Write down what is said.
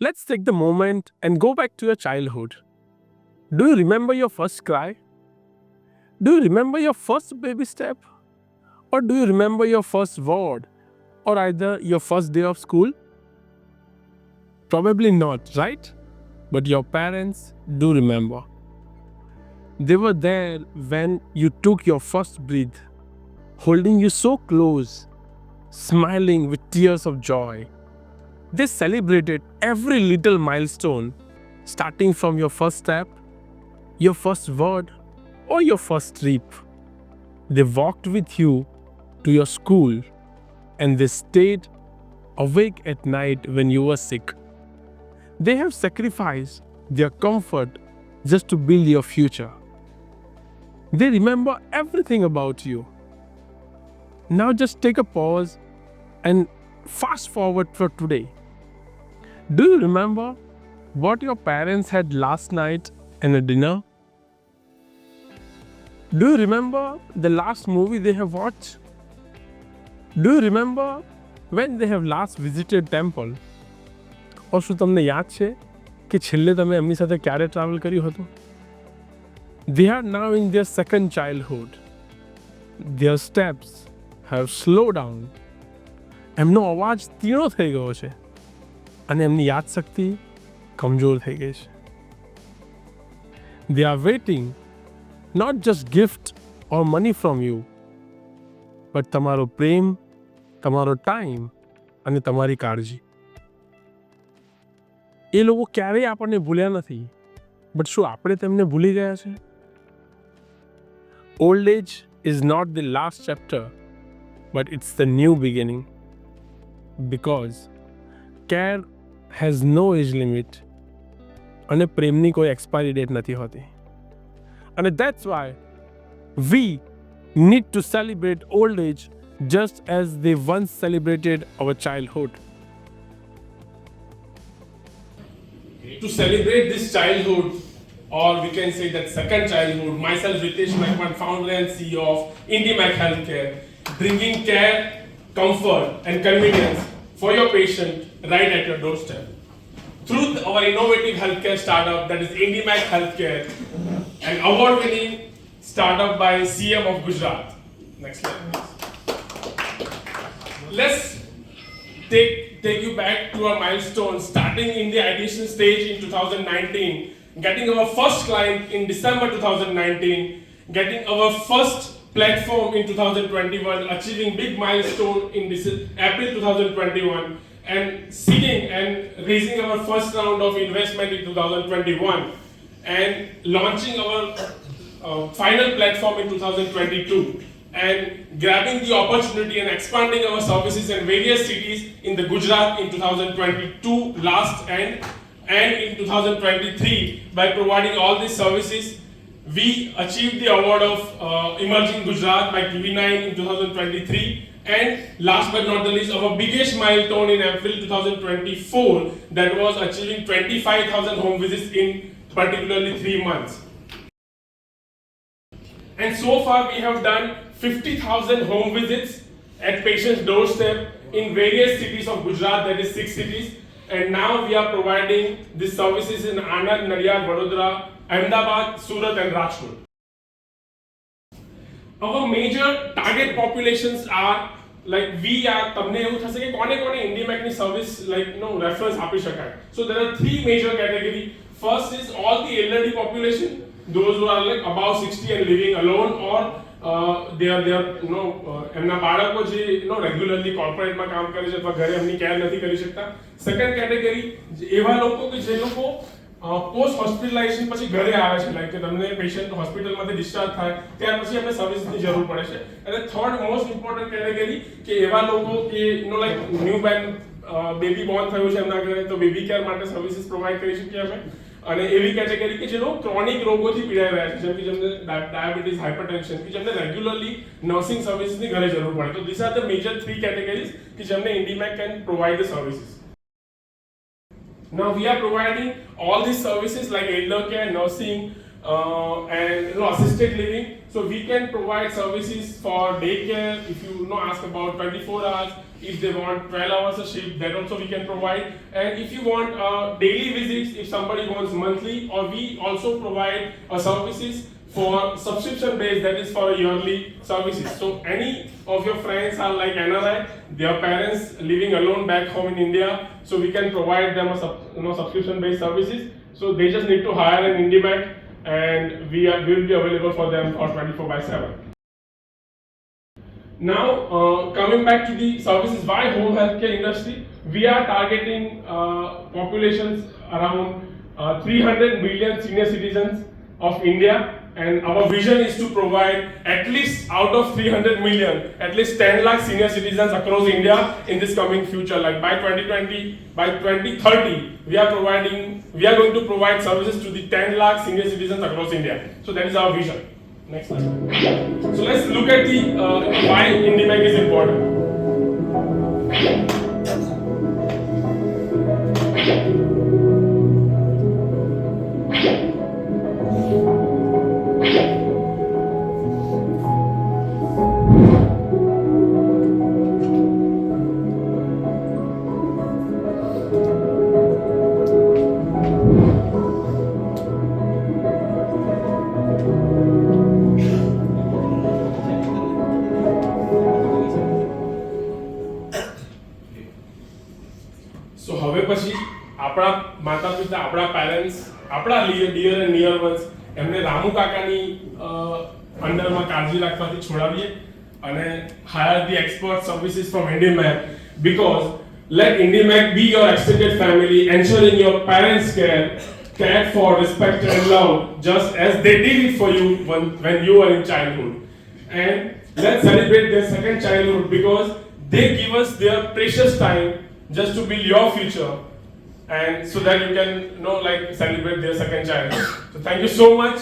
Let's take the moment and go back to your childhood. Do you remember your first cry? Do you remember your first baby step? Or do you remember your first word? Or either your first day of school? Probably not, right? But your parents do remember. They were there when you took your first breath, holding you so close, smiling with tears of joy. They celebrated every little milestone, starting from your first step, your first word, or your first trip. They walked with you to your school and they stayed awake at night when you were sick. They have sacrificed their comfort just to build your future. They remember everything about you. Now just take a pause and fast forward for today. Do you remember what your parents had last night in a dinner? Do you remember the last movie they have watched? Do you remember when they have last visited temple? और શું તમને યાદ છે કે છેલ્લે તમે એમની સાથે ક્યારે ટ્રાવેલ કર્યું હતું? They are now in their second childhood. Their steps have slowed down. એમનો અવાજ તીણો થઈ ગયો છે અને એમની યાદશક્તિ કમજોર થઈ ગઈ છે. They are waiting not just gift or money from you, but તમારો પ્રેમ, તમારો ટાઈમ અને તમારી કાળજી. એ લોકો ક્યારેય આપણને ભૂલ્યા નથી, બટ શું આપણે તેમને ભૂલી ગયા છે? Old age is not the last chapter, but it's the new beginning. Because care has no age limit અને પ્રેમની કોઈ એક્સપાયરી ડેટ નથી હોતી. And that's why we need to celebrate old age just as they once celebrated our childhood. To celebrate this childhood, or we can say that second childhood, myself Ritesh Mehman, founder and CEO of IndiMac Healthcare, bringing care, comfort and convenience for your patient right at your doorstep. Through our innovative healthcare startup that is IndiMac Healthcare, an award-winning startup by CM of Gujarat. Next slide, please. Let's take you back to our milestone, starting in the ideation stage in 2019, getting our first client in December 2019, getting our first platform in 2021, achieving big milestone in April 2021, and seeking and raising our first round of investment in 2021, and launching our final platform in 2022, and grabbing the opportunity and expanding our services in various cities in the Gujarat in 2022 last and in 2023 by providing all these services. We achieved the award of Emerging Gujarat by TV9 in 2023, and last but not the least, our biggest milestone in April 2024, that was achieving 25,000 home visits in particularly 3 months. And so far we have done 50,000 home visits at patients' doorstep in various cities of Gujarat, that is 6 cities. And now we are providing these services in Anand, Nadiyad, Vadodara, Ahmedabad, Surat and Rajkot. Our major target populations are like we are તમને એવું થશે કે કોને કોને IndiMac ની service like reference આપી શકાય. So there are 3 major categories. First is all the elderly population, those who are like above 60 and living alone, or they are એમના બાળકો જે રેગ્યુલરલી કોર્પોરેટમાં કામ કરે છે અથવા ઘરે એમની કેર નથી કરી શકતા. સેકન્ડ કેટેગરી એવા લોકો કે જે લોકો પોસ્ટ હોસ્પિટલાઇઝેશન પછી ઘરે આવે છે, લાઈક કે તમને પેશન્ટ હોસ્પિટલમાંથી ડિસ્ચાર્જ થાય ત્યાર પછી એમને સર્વિસની જરૂર પડે છે. અને થર્ડ મોસ્ટ ઇમ્પોર્ટન્ટ કેટેગરી કે એવા લોકો કે લાઈક ન્યૂ બેબી બોર્ન થયું છે એમના ઘરે, તો બેબી કેર માટે સર્વિસીસ પ્રોવાઈડ કરી શકીએ અમે. અને એવી કેટેગરી કે જેનો ક્રોનિક રોગોથી પીડાઈ રહ્યા છે, જેમ કે જેમને ડાયાબિટીસ, હાઇપરટેન્શન, કે જેમને રેગ્યુલરલી નર્સિંગ સર્વિસીસની ઘરે જરૂર પડે. તો this are the major 3 categories કે જેમને IndiMac can provide the services. Now we are providing all these services like elder care, nursing, and assisted living. So we can provide services for daycare. If you ask about 24 hours, if they want 12 hours a shift, that also we can provide. And if you want daily visits, if somebody wants monthly, or we also provide services for subscription based, that is for yearly services. So any of your friends are like NRI, their parents living alone back home in India, so we can provide them a subscription based services. So they just need to hire an IndiMac, and we will be available for them for 24/7. Now, coming back to the services, why home healthcare industry? We are targeting populations around 300 million senior citizens of India, and our vision is to provide at least out of 300 million, at least 10 lakh senior citizens across India in this coming future. Like by 2020, by 2030, we are going to provide services to the 10 lakh senior citizens across India. So that is our vision. Next slide. So let's look at the why IndiMac is important. So હવે પછી આપણા માતા પિતા, આપણા parents, આપણા dear and near once એમને રામુ કાકાની અંડરમાં કાળજી રાખવાથી છોડાવીએ અને higher the expert services from IndiMac, because let IndiMac be your extended family, ensuring your parents cared for, respected and loved just as they did it for you when you were in childhood. And let's celebrate their second childhood, because they give us their precious time just to build your future, and so that you can celebrate their second childhood. So thank you so much.